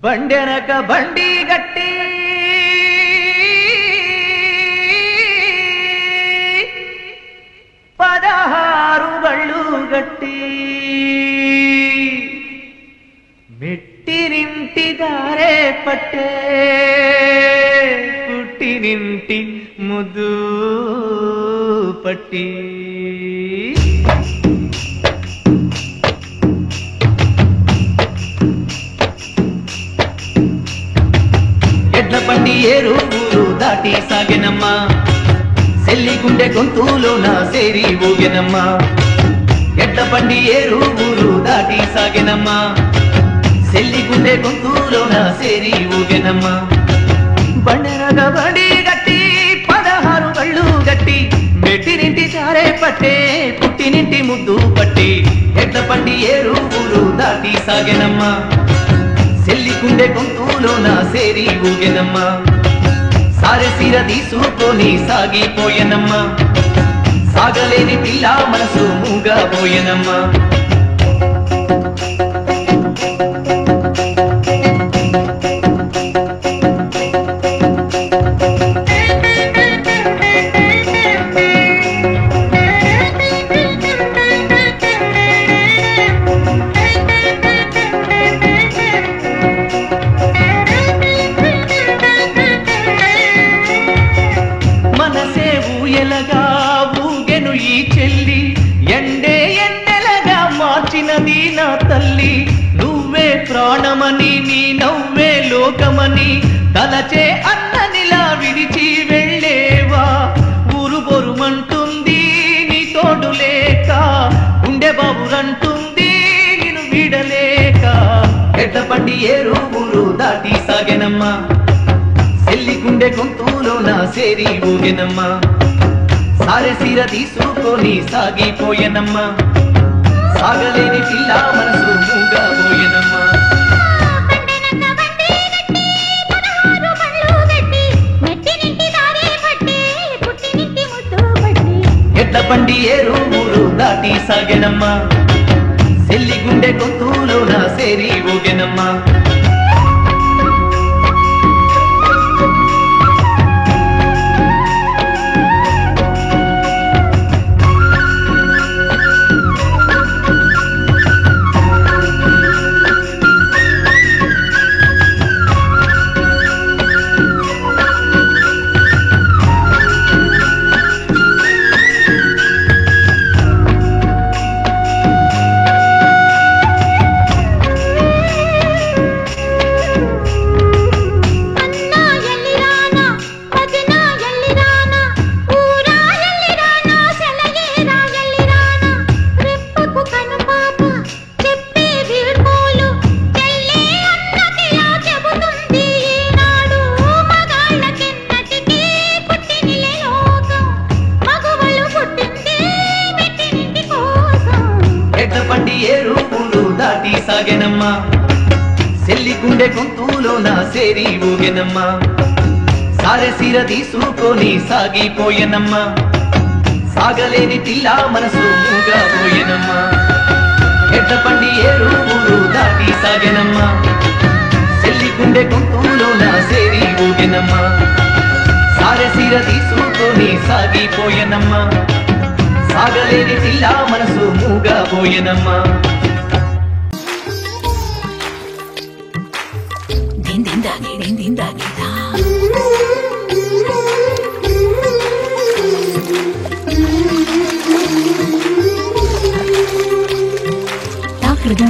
బండెనక బండి గట్టి పదహారు బళ్ళు గట్టి మెట్టినింటి దారే పట్టే పుట్టినింటి ముద్దు పట్టి ఎడ్ల బండి ఏరు ఊరు దాటి సాగెనమ్మా సెల్లి గుండె గొంతులోన సేరి ఊగెనమ్మా ఎడ్ల బండి ఏరు ఊరు దాటి సాగెనమ్మా సెల్లి గుండె గొంతులోన సేరి ఊగెనమ్మా బండెనక బండి గట్టి 16 బళ్ళు గట్టి మెట్టినింటి చారే పట్టే పుట్టినింటి ముద్దు పట్టి ఎడ్ల బండి ఏరు ఊరు దాటి సాగెనమ్మా సెల్లి గుండె గొంతులోన సేరి ఊగెనమ్మా సారె సీర తీసుకొని సాగిపోయెనమ్మా సాగలేని పిల్ల మనసు మూగబోయెనమ్మా ఊగెను ఈ చెల్లి ఎండే ఎన్నెలగా మార్చినది నా తల్లి నువ్వే ప్రాణమని నీ నవ్వే లోకమని తలచే అన్ననిలా విడిచి వెళ్ళేవా ఊరు బొరుమంటుంది నీ తోడు లేక గుండె బాబురంటుంది నిన్ను విడలేక ఎడ్ల బండి ఏరు ఊరు దాటి సాగెనమ్మా సెల్లి గుండె గొంతులోన సేరి ఊగెనమ్మా సారె సీర తీసుకొని సాగిపోయెనమ్మా సాగలేని పిల్ల మనసు మూగబోయెనమ్మా ఎడ్ల బండి ఏరు ఊరు దాటి సాగెనమ్మా సెల్లి గుండె గొంతులోన సేరి ఊగెనమ్మా ఏరు ఊరు దాటి సాగెనమ్మా సెల్లి గుండె గొంతులోన సేరి ఊగెనమ్మా సారె సీర తీసుకొని సాగిపోయెనమ్మా సాగలేని పిల్ల మనసు మూగబోయెనమ్మా ఎడ్ల బండి ఏరు ఊరు దాటి సాగెనమ్మా సెల్లి గుండె గొంతులోన సేరి ఊగెనమ్మా సారె సీర తీసుకొని సాగిపోయెనమ్మా సాగలేని పిల్ల మనసు మూగబోయెనమ్మా తాకృదా